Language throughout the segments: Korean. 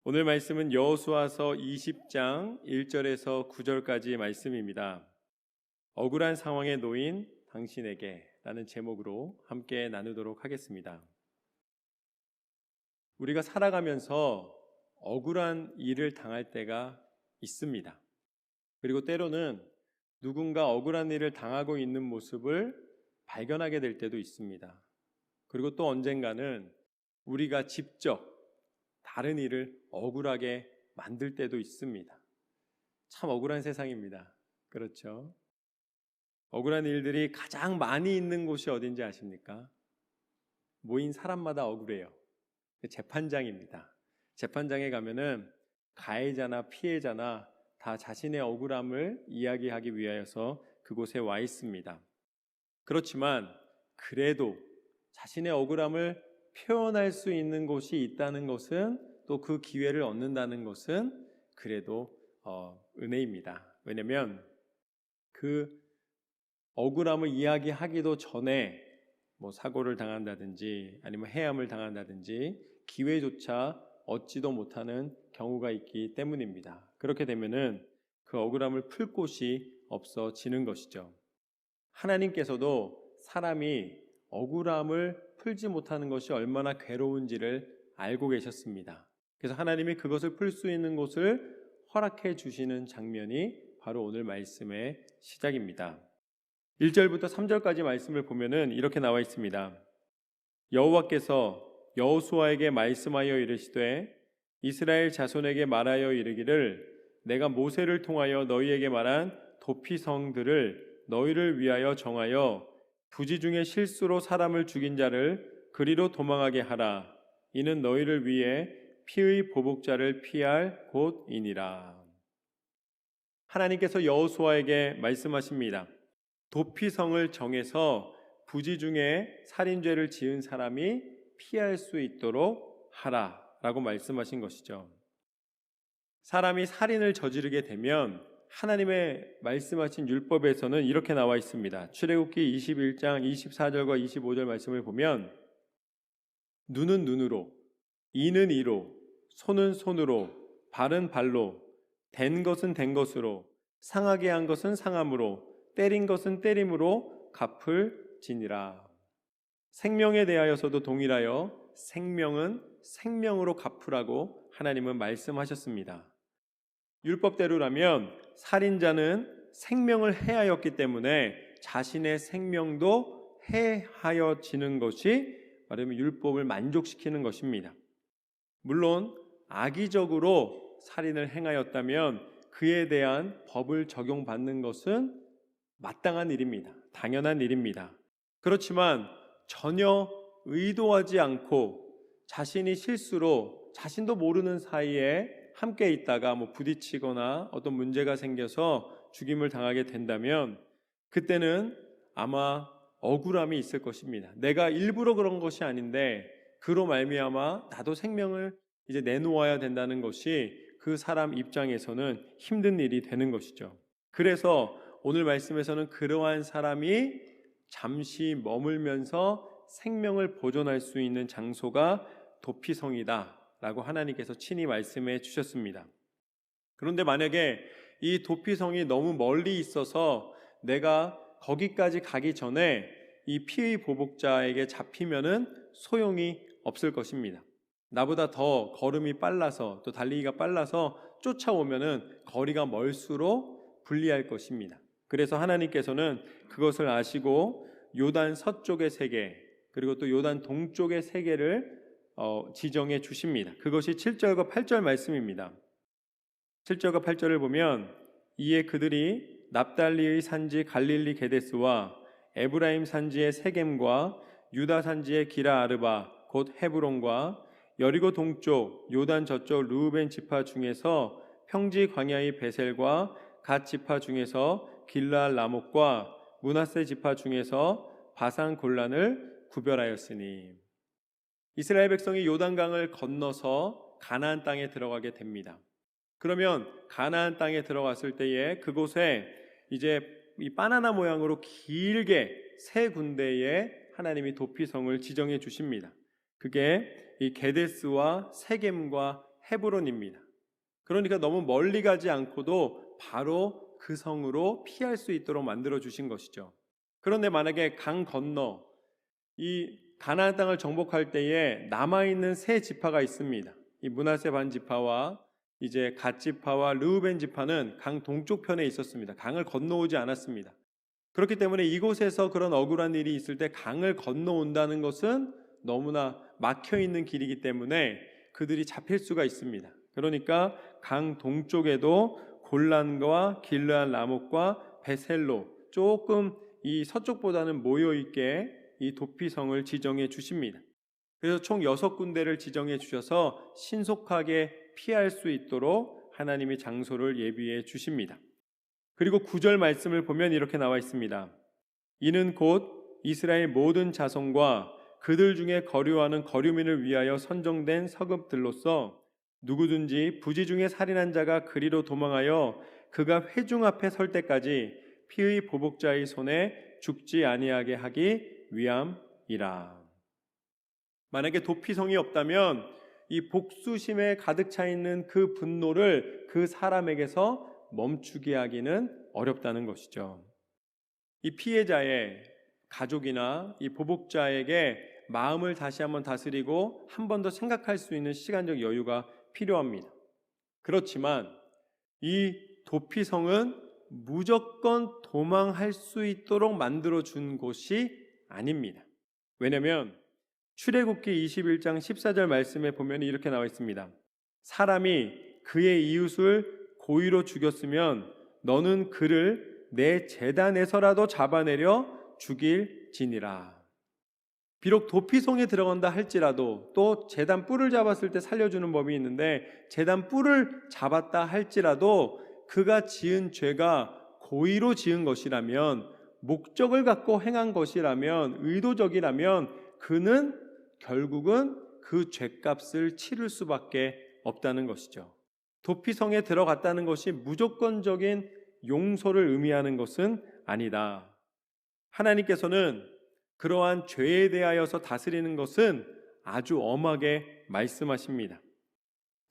오늘 말씀은 여호수아서 20장 1절에서 9절까지의 말씀입니다. 억울한 상황에 놓인 당신에게 라는 제목으로 함께 나누도록 하겠습니다. 우리가 살아가면서 억울한 일을 당할 때가 있습니다. 그리고 때로는 누군가 억울한 일을 당하고 있는 모습을 발견하게 될 때도 있습니다. 그리고 또 언젠가는 우리가 직접 다른 일을 억울하게 만들 때도 있습니다. 참 억울한 세상입니다. 그렇죠? 억울한 일들이 가장 많이 있는 곳이 어딘지 아십니까? 모인 사람마다 억울해요. 재판장입니다. 재판장에 가면은 가해자나 피해자나 다 자신의 억울함을 이야기하기 위하여서 그곳에 와 있습니다. 그렇지만 그래도 자신의 억울함을 표현할 수 있는 곳이 있다는 것은, 또 그 기회를 얻는다는 것은 그래도 은혜입니다. 왜냐하면 그 억울함을 이야기하기도 전에 사고를 당한다든지 아니면 해함을 당한다든지 기회조차 얻지도 못하는 경우가 있기 때문입니다. 그렇게 되면은 그 억울함을 풀 곳이 없어지는 것이죠. 하나님께서도 사람이 억울함을 풀지 못하는 것이 얼마나 괴로운지를 알고 계셨습니다. 그래서 하나님이 그것을 풀 수 있는 곳을 허락해 주시는 장면이 바로 오늘 말씀의 시작입니다. 1절부터 3절까지 말씀을 보면은 이렇게 나와 있습니다. 여호와께서 여호수아에게 말씀하여 이르시되 이스라엘 자손에게 말하여 이르기를 내가 모세를 통하여 너희에게 말한 도피성들을 너희를 위하여 정하여 부지 중에 실수로 사람을 죽인 자를 그리로 도망하게 하라. 이는 너희를 위해 피의 보복자를 피할 곳이니라. 하나님께서 여호수아에게 말씀하십니다. 도피성을 정해서 부지 중에 살인죄를 지은 사람이 피할 수 있도록 하라 라고 말씀하신 것이죠. 사람이 살인을 저지르게 되면 하나님의 말씀하신 율법에서는 이렇게 나와 있습니다. 출애굽기 21장 24절과 25절 말씀을 보면 눈은 눈으로, 이는 이로, 손은 손으로, 발은 발로, 된 것은 된 것으로, 상하게 한 것은 상함으로, 때린 것은 때림으로 갚을 지니라. 생명에 대하여서도 동일하여 생명은 생명으로 갚으라고 하나님은 말씀하셨습니다. 율법대로라면 살인자는 생명을 해하였기 때문에 자신의 생명도 해하여지는 것이 말하면 율법을 만족시키는 것입니다. 물론 악의적으로 살인을 행하였다면 그에 대한 법을 적용받는 것은 마땅한 일입니다. 당연한 일입니다. 그렇지만 전혀 의도하지 않고 자신이 실수로 자신도 모르는 사이에 함께 있다가 부딪히거나 어떤 문제가 생겨서 죽임을 당하게 된다면 그때는 아마 억울함이 있을 것입니다. 내가 일부러 그런 것이 아닌데 그로 말미암아 나도 생명을 이제 내놓아야 된다는 것이 그 사람 입장에서는 힘든 일이 되는 것이죠. 그래서 오늘 말씀에서는 그러한 사람이 잠시 머물면서 생명을 보존할 수 있는 장소가 도피성이다 라고 하나님께서 친히 말씀해 주셨습니다. 그런데 만약에 이 도피성이 너무 멀리 있어서 내가 거기까지 가기 전에 이 피의 보복자에게 잡히면은 소용이 없을 것입니다. 나보다 더 걸음이 빨라서 또 달리기가 빨라서 쫓아오면은 거리가 멀수록 불리할 것입니다. 그래서 하나님께서는 그것을 아시고 요단 서쪽의 세계 그리고 또 요단 동쪽의 세계를 지정해 주십니다. 그것이 7절과 8절 말씀입니다. 7절과 8절을 보면 이에 그들이 납달리의 산지 갈릴리 게데스와 에브라임 산지의 세겜과 유다 산지의 기라 아르바 곧 헤브론과 여리고 동쪽 요단 저쪽 르우벤 지파 중에서 평지 광야의 베셀과 갓 지파 중에서 길르앗 라못과 므낫세 지파 중에서 바산 골란을 구별하였으니 이스라엘 백성이 요단강을 건너서 가나안 땅에 들어가게 됩니다. 그러면 가나안 땅에 들어갔을 때에 그곳에 이제 이 바나나 모양으로 길게 세 군데의 하나님이 도피성을 지정해 주십니다. 그게 이 게데스와 세겜과 헤브론입니다. 그러니까 너무 멀리 가지 않고도 바로 그 성으로 피할 수 있도록 만들어 주신 것이죠. 그런데 만약에 강 건너 이 가나안 땅을 정복할 때에 남아있는 세 지파가 있습니다. 이 므낫세 반 지파와 이제 갓 지파와 르우벤 지파는 강 동쪽 편에 있었습니다. 강을 건너오지 않았습니다. 그렇기 때문에 이곳에서 그런 억울한 일이 있을 때 강을 건너온다는 것은 너무나 막혀있는 길이기 때문에 그들이 잡힐 수가 있습니다. 그러니까 강 동쪽에도 골란과 길르앗 라못과 베셀로 조금 이 서쪽보다는 모여있게 이 도피성을 지정해 주십니다. 그래서 총 6군데를 지정해 주셔서 신속하게 피할 수 있도록 하나님이 장소를 예비해 주십니다. 그리고 9절 말씀을 보면 이렇게 나와 있습니다. 이는 곧 이스라엘 모든 자손과 그들 중에 거류하는 거류민을 위하여 선정된 서급들로서 누구든지 부지 중에 살인한 자가 그리로 도망하여 그가 회중 앞에 설 때까지 피의 보복자의 손에 죽지 아니하게 하기 위함이라. 만약에 도피성이 없다면 이 복수심에 가득 차 있는 그 분노를 그 사람에게서 멈추게 하기는 어렵다는 것이죠. 이 피해자의 가족이나 이 보복자에게 마음을 다시 한번 다스리고 한 번 더 생각할 수 있는 시간적 여유가 필요합니다. 그렇지만 이 도피성은 무조건 도망할 수 있도록 만들어준 곳이 아닙니다. 왜냐하면 출애굽기 21장 14절 말씀에 보면 이렇게 나와 있습니다. 사람이 그의 이웃을 고의로 죽였으면 너는 그를 내 제단에서라도 잡아내려 죽일지니라. 비록 도피성에 들어간다 할지라도 또 제단 뿔을 잡았을 때 살려주는 법이 있는데 제단 뿔을 잡았다 할지라도 그가 지은 죄가 고의로 지은 것이라면 목적을 갖고 행한 것이라면 의도적이라면 그는 결국은 그 죄값을 치를 수밖에 없다는 것이죠. 도피성에 들어갔다는 것이 무조건적인 용서를 의미하는 것은 아니다. 하나님께서는 그러한 죄에 대하여서 다스리는 것은 아주 엄하게 말씀하십니다.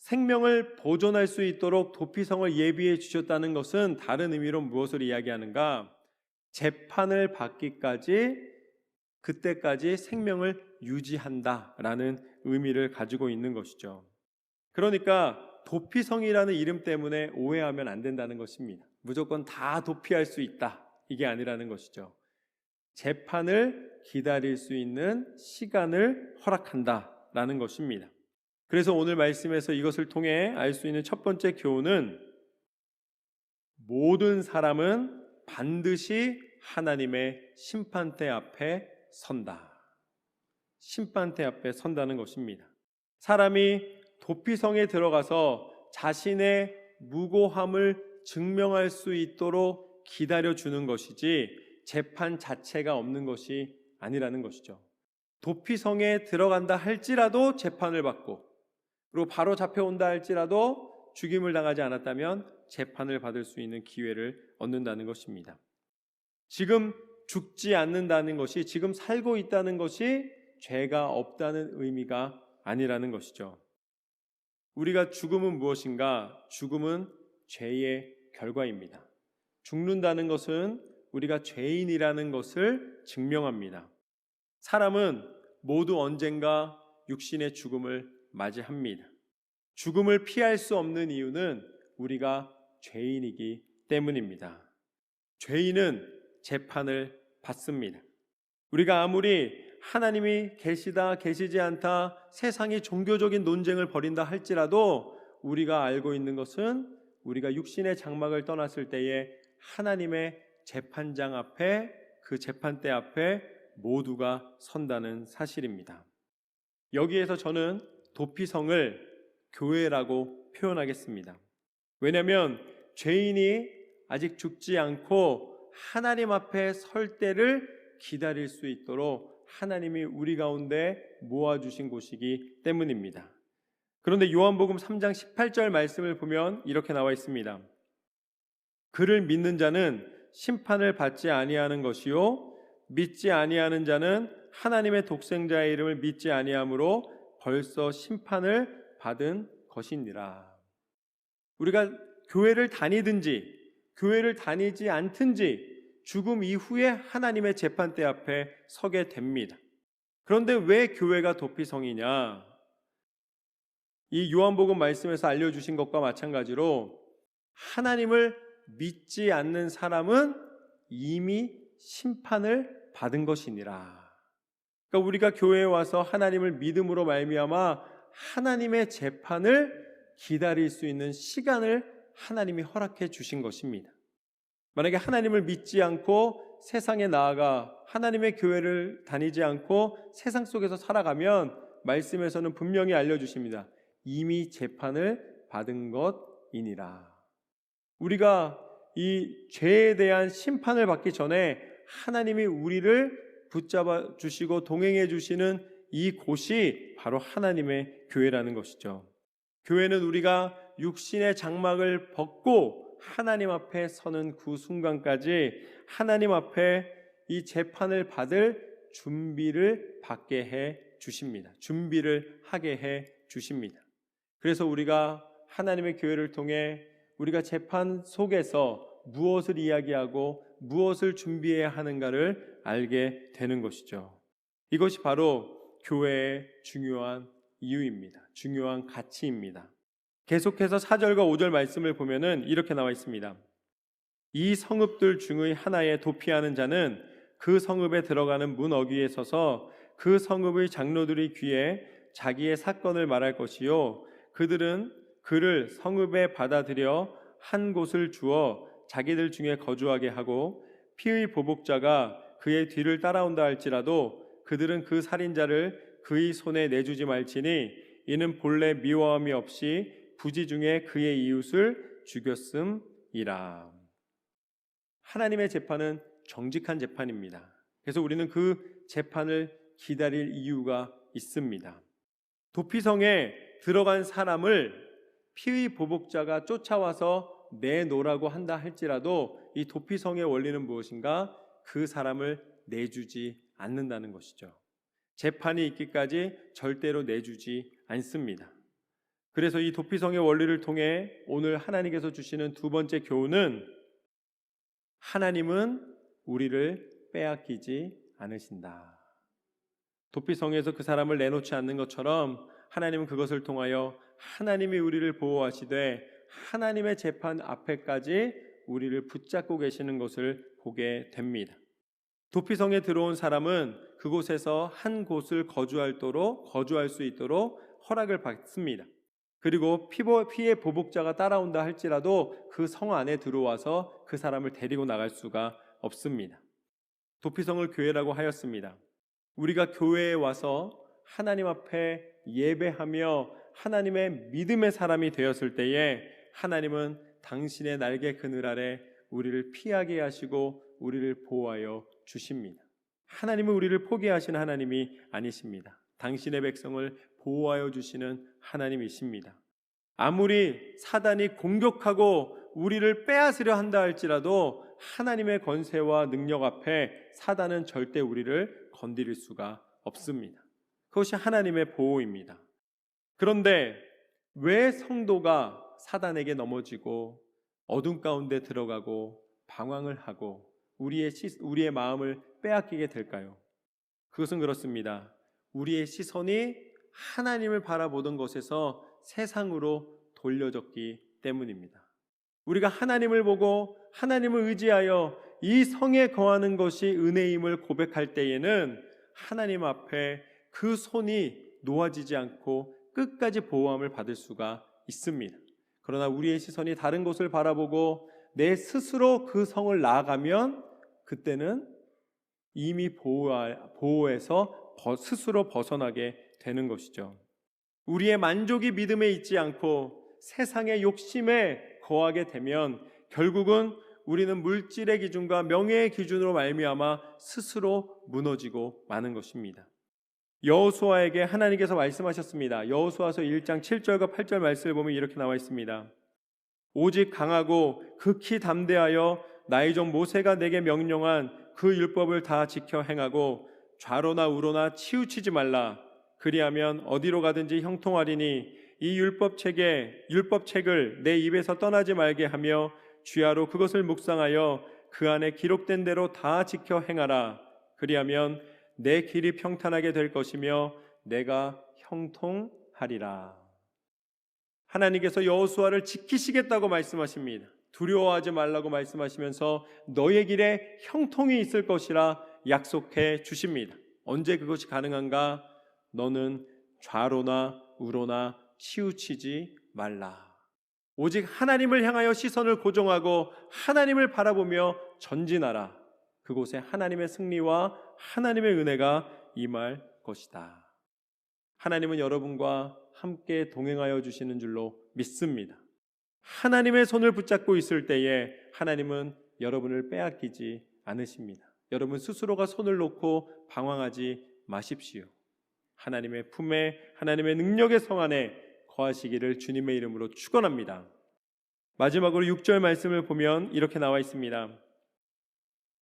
생명을 보존할 수 있도록 도피성을 예비해 주셨다는 것은 다른 의미로 무엇을 이야기하는가? 재판을 받기까지 그때까지 생명을 유지한다라는 의미를 가지고 있는 것이죠. 그러니까 도피성이라는 이름 때문에 오해하면 안 된다는 것입니다. 무조건 다 도피할 수 있다, 이게 아니라는 것이죠. 재판을 기다릴 수 있는 시간을 허락한다라는 것입니다. 그래서 오늘 말씀에서 이것을 통해 알 수 있는 첫 번째 교훈은 모든 사람은 반드시 하나님의 심판대 앞에 선다. 심판대 앞에 선다는 것입니다. 사람이 도피성에 들어가서 자신의 무고함을 증명할 수 있도록 기다려주는 것이지 재판 자체가 없는 것이 아니라는 것이죠. 도피성에 들어간다 할지라도 재판을 받고 그리고 바로 잡혀온다 할지라도 죽임을 당하지 않았다면 재판을 받을 수 있는 기회를 얻는다는 것입니다. 지금 죽지 않는다는 것이 지금 살고 있다는 것이 죄가 없다는 의미가 아니라는 것이죠. 우리가 죽음은 무엇인가? 죽음은 죄의 결과입니다. 죽는다는 것은 우리가 죄인이라는 것을 증명합니다. 사람은 모두 언젠가 육신의 죽음을 맞이합니다. 죽음을 피할 수 없는 이유는 우리가 죄인이기 때문입니다. 죄인은 재판을 받습니다. 우리가 아무리 하나님이 계시다 계시지 않다 세상이 종교적인 논쟁을 벌인다 할지라도 우리가 알고 있는 것은 우리가 육신의 장막을 떠났을 때에 하나님의 재판장 앞에 그 재판대 앞에 모두가 선다는 사실입니다. 여기에서 저는 도피성을 교회라고 표현하겠습니다. 왜냐하면 죄인이 아직 죽지 않고 하나님 앞에 설 때를 기다릴 수 있도록 하나님이 우리 가운데 모아주신 곳이기 때문입니다. 그런데 요한복음 3장 18절 말씀을 보면 이렇게 나와 있습니다. 그를 믿는 자는 심판을 받지 아니하는 것이요 믿지 아니하는 자는 하나님의 독생자의 이름을 믿지 아니하므로 벌써 심판을 받은 것이니라. 우리가 교회를 다니든지 교회를 다니지 않든지 죽음 이후에 하나님의 재판대 앞에 서게 됩니다. 그런데 왜 교회가 도피성이냐? 이 요한복음 말씀에서 알려주신 것과 마찬가지로 하나님을 믿지 않는 사람은 이미 심판을 받은 것이니라. 그러니까 우리가 교회에 와서 하나님을 믿음으로 말미암아 하나님의 재판을 기다릴 수 있는 시간을 하나님이 허락해 주신 것입니다. 만약에 하나님을 믿지 않고 세상에 나아가 하나님의 교회를 다니지 않고 세상 속에서 살아가면 말씀에서는 분명히 알려주십니다. 이미 재판을 받은 것이니라. 우리가 이 죄에 대한 심판을 받기 전에 하나님이 우리를 붙잡아 주시고 동행해 주시는 이 곳이 바로 하나님의 교회라는 것이죠. 교회는 우리가 육신의 장막을 벗고 하나님 앞에 서는 그 순간까지 하나님 앞에 이 재판을 받을 준비를 받게 해 주십니다. 준비를 하게 해 주십니다. 그래서 우리가 하나님의 교회를 통해 우리가 재판 속에서 무엇을 이야기하고 무엇을 준비해야 하는가를 알게 되는 것이죠. 이것이 바로 교회의 중요한 이유입니다. 중요한 가치입니다. 계속해서 4절과 5절 말씀을 보면은 이렇게 나와 있습니다. 이 성읍들 중의 하나에 도피하는 자는 그 성읍에 들어가는 문 어귀에 서서 그 성읍의 장로들의 귀에 자기의 사건을 말할 것이요 그들은 그를 성읍에 받아들여 한 곳을 주어 자기들 중에 거주하게 하고 피의 보복자가 그의 뒤를 따라온다 할지라도 그들은 그 살인자를 그의 손에 내주지 말지니 이는 본래 미워함이 없이 부지 중에 그의 이웃을 죽였음이라. 하나님의 재판은 정직한 재판입니다. 그래서 우리는 그 재판을 기다릴 이유가 있습니다. 도피성에 들어간 사람을 피의 보복자가 쫓아와서 내놓으라고 한다 할지라도 이 도피성의 원리는 무엇인가? 그 사람을 내주지 않는다는 것이죠. 재판이 있기까지 절대로 내주지 않습니다. 그래서 이 도피성의 원리를 통해 오늘 하나님께서 주시는 두 번째 교훈은 하나님은 우리를 빼앗기지 않으신다. 도피성에서 그 사람을 내놓지 않는 것처럼 하나님은 그것을 통하여 하나님이 우리를 보호하시되 하나님의 재판 앞에까지 우리를 붙잡고 계시는 것을 보게 됩니다. 도피성에 들어온 사람은 그곳에서 한 곳을 거주할 수 있도록 허락을 받습니다. 그리고 피의 보복자가 따라온다 할지라도 그 성 안에 들어와서 그 사람을 데리고 나갈 수가 없습니다. 도피성을 교회라고 하였습니다. 우리가 교회에 와서 하나님 앞에 예배하며 하나님의 믿음의 사람이 되었을 때에 하나님은 당신의 날개 그늘 아래 우리를 피하게 하시고 우리를 보호하여 주십니다. 하나님은 우리를 포기하시는 하나님이 아니십니다. 당신의 백성을 보호하여 주시는 하나님이십니다. 아무리 사단이 공격하고 우리를 빼앗으려 한다 할지라도 하나님의 권세와 능력 앞에 사단은 절대 우리를 건드릴 수가 없습니다. 그것이 하나님의 보호입니다. 그런데 왜 성도가 사단에게 넘어지고 어둠 가운데 들어가고 방황을 하고 우리의 마음을 빼앗기게 될까요? 그것은 그렇습니다. 우리의 시선이 하나님을 바라보던 것에서 세상으로 돌려졌기 때문입니다. 우리가 하나님을 보고 하나님을 의지하여 이 성에 거하는 것이 은혜임을 고백할 때에는 하나님 앞에 그 손이 놓아지지 않고 끝까지 보호함을 받을 수가 있습니다. 그러나 우리의 시선이 다른 곳을 바라보고 내 스스로 그 성을 나아가면 그때는 이미 보호에서 스스로 벗어나게 되는 것이죠. 우리의 만족이 믿음에 있지 않고 세상의 욕심에 거하게 되면 결국은 우리는 물질의 기준과 명예의 기준으로 말미암아 스스로 무너지고 마는 것입니다. 여호수아에게 하나님께서 말씀하셨습니다. 여호수아서 1장 7절과 8절 말씀을 보면 이렇게 나와 있습니다. 오직 강하고 극히 담대하여 나의 종 모세가 내게 명령한 그 율법을 다 지켜 행하고 좌로나 우로나 치우치지 말라. 그리하면 어디로 가든지 형통하리니 이 율법책을 내 입에서 떠나지 말게 하며 주야로 그것을 묵상하여 그 안에 기록된 대로 다 지켜 행하라. 그리하면 내 길이 평탄하게 될 것이며 내가 형통하리라. 하나님께서 여호수아를 지키시겠다고 말씀하십니다. 두려워하지 말라고 말씀하시면서 너의 길에 형통이 있을 것이라 약속해 주십니다. 언제 그것이 가능한가? 너는 좌로나 우로나 치우치지 말라. 오직 하나님을 향하여 시선을 고정하고 하나님을 바라보며 전진하라. 그곳에 하나님의 승리와 하나님의 은혜가 임할 것이다. 하나님은 여러분과 함께 동행하여 주시는 줄로 믿습니다. 하나님의 손을 붙잡고 있을 때에 하나님은 여러분을 빼앗기지 않으십니다. 여러분 스스로가 손을 놓고 방황하지 마십시오. 하나님의 품에, 하나님의 능력의 성 안에 거하시기를 주님의 이름으로 축원합니다. 마지막으로 6절 말씀을 보면 이렇게 나와 있습니다.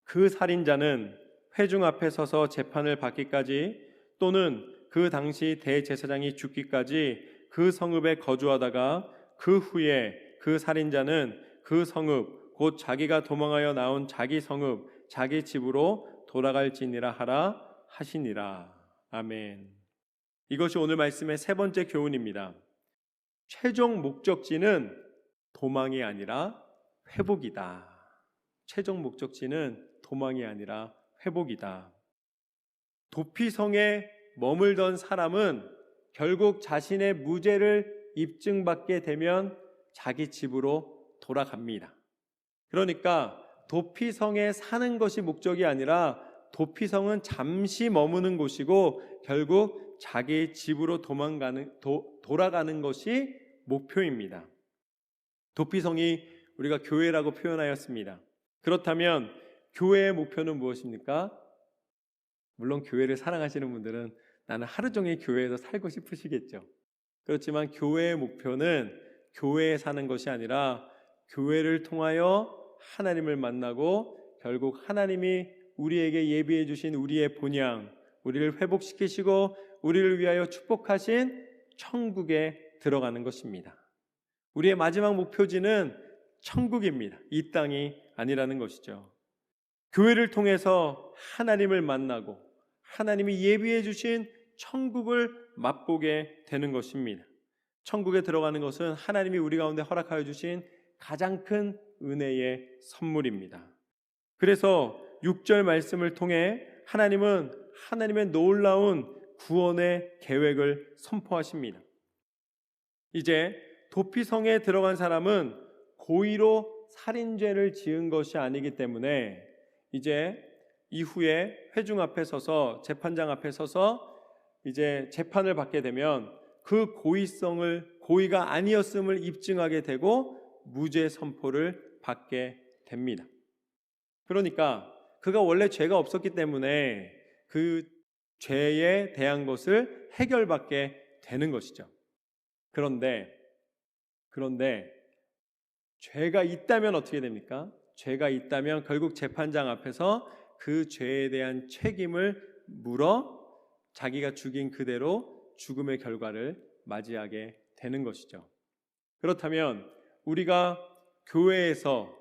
그 살인자는 회중 앞에 서서 재판을 받기까지 또는 그 당시 대제사장이 죽기까지 그 성읍에 거주하다가 그 후에 그 살인자는 그 성읍 곧 자기가 도망하여 나온 자기 성읍 자기 집으로 돌아갈지니라 하라 하시니라. 아멘. 이것이 오늘 말씀의 세 번째 교훈입니다. 최종 목적지는 도망이 아니라 회복이다. 최종 목적지는 도망이 아니라 회복이다. 도피성에 머물던 사람은 결국 자신의 무죄를 입증받게 되면 자기 집으로 돌아갑니다. 그러니까 도피성에 사는 것이 목적이 아니라 도피성은 잠시 머무는 곳이고 결국 자기 집으로 돌아가는 것이 목표입니다. 도피성이 우리가 교회라고 표현하였습니다. 그렇다면 교회의 목표는 무엇입니까? 물론 교회를 사랑하시는 분들은 나는 하루 종일 교회에서 살고 싶으시겠죠. 그렇지만 교회의 목표는 교회에 사는 것이 아니라 교회를 통하여 하나님을 만나고 결국 하나님이 우리에게 예비해 주신 우리의 본향, 우리를 회복시키시고 우리를 위하여 축복하신 천국에 들어가는 것입니다. 우리의 마지막 목표지는 천국입니다. 이 땅이 아니라는 것이죠. 교회를 통해서 하나님을 만나고 하나님이 예비해 주신 천국을 맛보게 되는 것입니다. 천국에 들어가는 것은 하나님이 우리 가운데 허락하여 주신 가장 큰 은혜의 선물입니다. 그래서 6절 말씀을 통해 하나님은 하나님의 놀라운 구원의 계획을 선포하십니다. 이제 도피성에 들어간 사람은 고의로 살인죄를 지은 것이 아니기 때문에 이제 이후에 회중 앞에 서서 재판장 앞에 서서 이제 재판을 받게 되면 그 고의가 아니었음을 입증하게 되고 무죄 선포를 받게 됩니다. 그러니까 그가 원래 죄가 없었기 때문에 그 죄에 대한 것을 해결받게 되는 것이죠. 그런데 죄가 있다면 어떻게 됩니까? 죄가 있다면 결국 재판장 앞에서 그 죄에 대한 책임을 물어 자기가 죽인 그대로 죽음의 결과를 맞이하게 되는 것이죠. 그렇다면 우리가 교회에서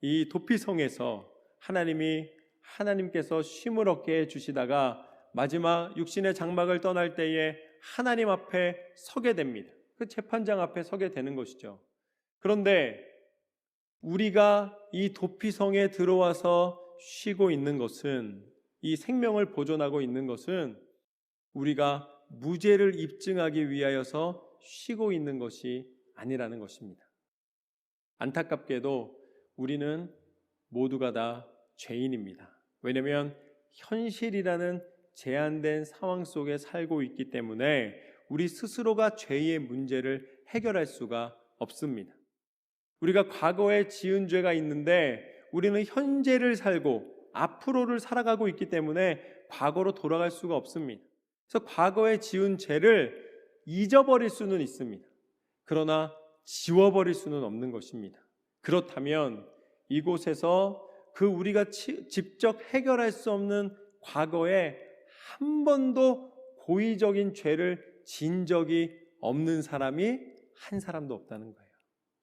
이 도피성에서 하나님께서 쉼을 얻게 해주시다가 마지막 육신의 장막을 떠날 때에 하나님 앞에 서게 됩니다. 그 재판장 앞에 서게 되는 것이죠. 그런데 우리가 이 도피성에 들어와서 쉬고 있는 것은, 이 생명을 보존하고 있는 것은 우리가 무죄를 입증하기 위하여서 쉬고 있는 것이 아니라는 것입니다. 안타깝게도 우리는 모두가 다 죄인입니다. 왜냐하면 현실이라는 제한된 상황 속에 살고 있기 때문에 우리 스스로가 죄의 문제를 해결할 수가 없습니다. 우리가 과거에 지은 죄가 있는데 우리는 현재를 살고 앞으로를 살아가고 있기 때문에 과거로 돌아갈 수가 없습니다. 그래서 과거에 지은 죄를 잊어버릴 수는 있습니다. 그러나 지워버릴 수는 없는 것입니다. 그렇다면 이곳에서 그 우리가 직접 해결할 수 없는 과거에 한 번도 고의적인 죄를 지은 적이 없는 사람이 한 사람도 없다는 거예요.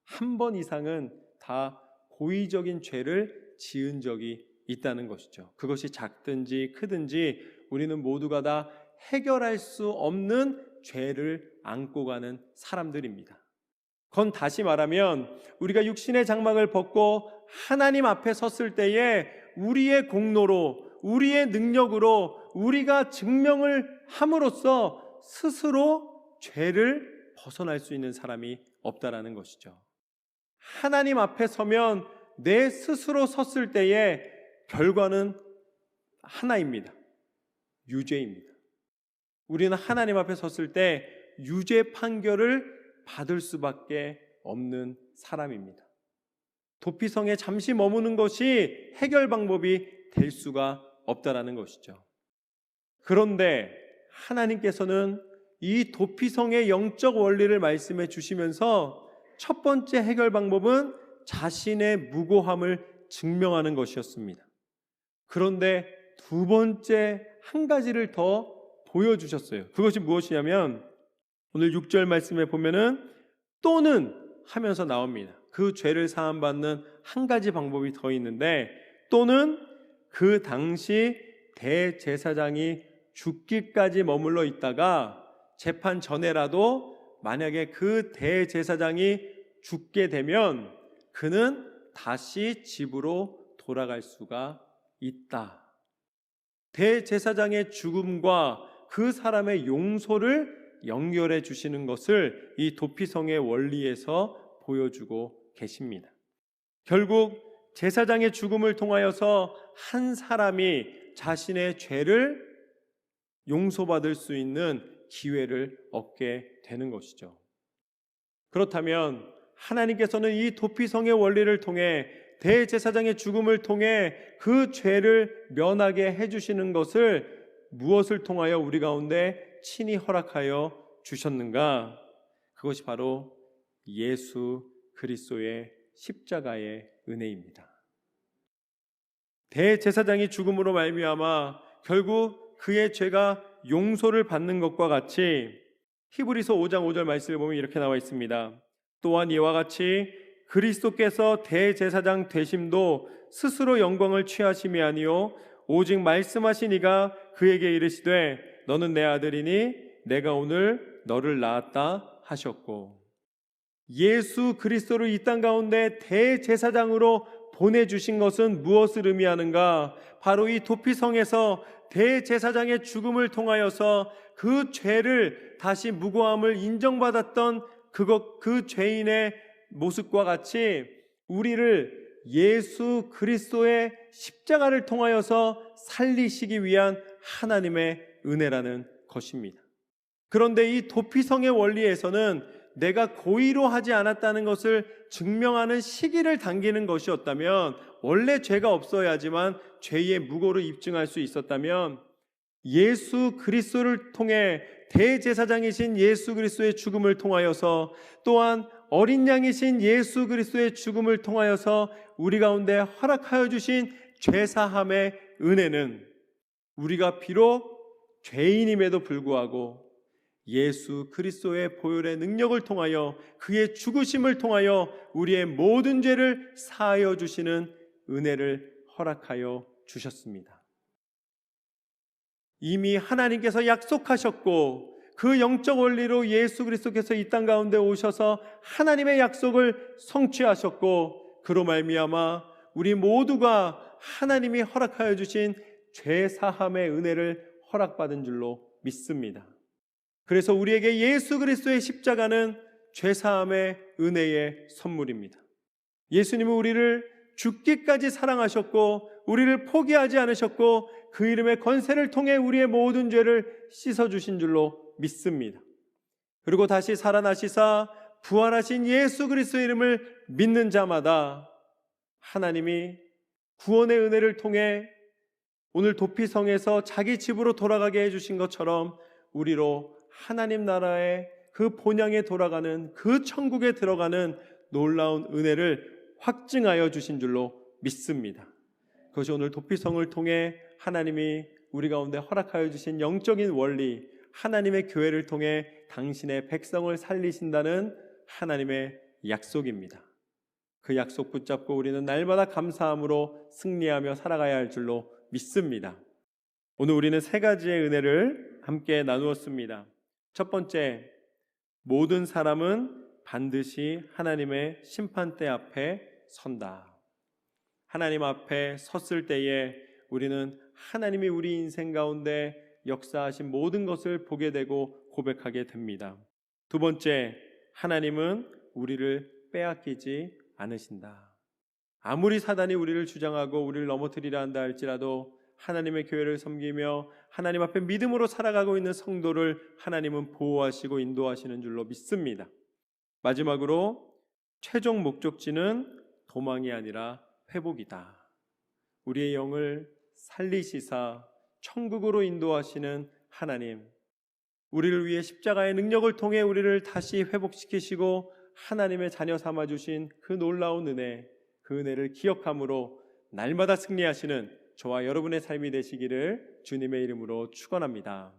한 번 이상은 다 고의적인 죄를 지은 적이 있다는 것이죠. 그것이 작든지 크든지 우리는 모두가 다 해결할 수 없는 죄를 안고 가는 사람들입니다. 그건 다시 말하면 우리가 육신의 장막을 벗고 하나님 앞에 섰을 때에 우리의 공로로, 우리의 능력으로 우리가 증명을 함으로써 스스로 죄를 벗어날 수 있는 사람이 없다라는 것이죠. 하나님 앞에 서면 내 스스로 섰을 때에 결과는 하나입니다. 유죄입니다. 우리는 하나님 앞에 섰을 때 유죄 판결을 받을 수밖에 없는 사람입니다. 도피성에 잠시 머무는 것이 해결 방법이 될 수가 없다라는 것이죠. 그런데 하나님께서는 이 도피성의 영적 원리를 말씀해 주시면서 첫 번째 해결 방법은 자신의 무고함을 증명하는 것이었습니다. 그런데 두 번째 한 가지를 더 보여주셨어요. 그것이 무엇이냐면 오늘 6절 말씀에 보면은 또는 하면서 나옵니다. 그 죄를 사함받는 한 가지 방법이 더 있는데 또는 그 당시 대제사장이 죽기까지 머물러 있다가 재판 전에라도 만약에 그 대제사장이 죽게 되면 그는 다시 집으로 돌아갈 수가 있다. 대제사장의 죽음과 그 사람의 용서를 연결해 주시는 것을 이 도피성의 원리에서 보여주고 계십니다. 결국 제사장의 죽음을 통하여서 한 사람이 자신의 죄를 용서받을 수 있는 기회를 얻게 되는 것이죠. 그렇다면 하나님께서는 이 도피성의 원리를 통해 대제사장의 죽음을 통해 그 죄를 면하게 해주시는 것을 무엇을 통하여 우리 가운데 친히 허락하여 주셨는가? 그것이 바로 예수 그리스도의 십자가의 은혜입니다. 대제사장이 죽음으로 말미암아 결국 그의 죄가 용서를 받는 것과 같이 히브리서 5장 5절 말씀을 보면 이렇게 나와 있습니다. 또한 이와 같이 그리스도께서 대제사장 되심도 스스로 영광을 취하심이 아니요 오직 말씀하신 이가 그에게 이르시되 너는 내 아들이니 내가 오늘 너를 낳았다 하셨고, 예수 그리스도를 이 땅 가운데 대제사장으로 보내주신 것은 무엇을 의미하는가? 바로 이 도피성에서 대제사장의 죽음을 통하여서 그 죄를 다시 무고함을 인정받았던 그 죄인의 모습과 같이 우리를 예수 그리스도의 십자가를 통하여서 살리시기 위한 하나님의 은혜라는 것입니다. 그런데 이 도피성의 원리에서는 내가 고의로 하지 않았다는 것을 증명하는 시기를 당기는 것이었다면, 원래 죄가 없어야지만 죄의 무고를 입증할 수 있었다면, 예수 그리스도를 통해 대제사장이신 예수 그리스도의 죽음을 통하여서 또한 어린 양이신 예수 그리스도의 죽음을 통하여서 우리 가운데 허락하여 주신 죄사함의 은혜는 우리가 비록 죄인임에도 불구하고 예수 그리스도의 보혈의 능력을 통하여 그의 죽으심을 통하여 우리의 모든 죄를 사하여 주시는 은혜를 허락하여 주셨습니다. 이미 하나님께서 약속하셨고 그 영적 원리로 예수 그리스도께서 이 땅 가운데 오셔서 하나님의 약속을 성취하셨고, 그로 말미암아 우리 모두가 하나님이 허락하여 주신 죄사함의 은혜를 허락받은 줄로 믿습니다. 그래서 우리에게 예수 그리스도의 십자가는 죄사함의 은혜의 선물입니다. 예수님은 우리를 죽기까지 사랑하셨고 우리를 포기하지 않으셨고 그 이름의 권세를 통해 우리의 모든 죄를 씻어주신 줄로 믿습니다. 그리고 다시 살아나시사 부활하신 예수 그리스도의 이름을 믿는 자마다 하나님이 구원의 은혜를 통해 오늘 도피성에서 자기 집으로 돌아가게 해주신 것처럼 우리로 하나님 나라의 그 본향에 돌아가는 그 천국에 들어가는 놀라운 은혜를 확증하여 주신 줄로 믿습니다. 그것이 오늘 도피성을 통해 하나님이 우리 가운데 허락하여 주신 영적인 원리, 하나님의 교회를 통해 당신의 백성을 살리신다는 하나님의 약속입니다. 그 약속 붙잡고 우리는 날마다 감사함으로 승리하며 살아가야 할 줄로 믿습니다. 오늘 우리는 세 가지의 은혜를 함께 나누었습니다. 첫 번째, 모든 사람은 반드시 하나님의 심판대 앞에 선다. 하나님 앞에 섰을 때에 우리는 하나님이 우리 인생 가운데 역사하신 모든 것을 보게 되고 고백하게 됩니다. 두 번째, 하나님은 우리를 빼앗기지 않으신다. 아무리 사단이 우리를 주장하고 우리를 넘어뜨리려 한다 할지라도 하나님의 교회를 섬기며 하나님 앞에 믿음으로 살아가고 있는 성도를 하나님은 보호하시고 인도하시는 줄로 믿습니다. 마지막으로 최종 목적지는 도망이 아니라 회복이다. 우리의 영을 살리시사 천국으로 인도하시는 하나님, 우리를 위해 십자가의 능력을 통해 우리를 다시 회복시키시고 하나님의 자녀 삼아주신 그 놀라운 은혜, 그 은혜를 기억함으로 날마다 승리하시는 저와 여러분의 삶이 되시기를 주님의 이름으로 축원합니다.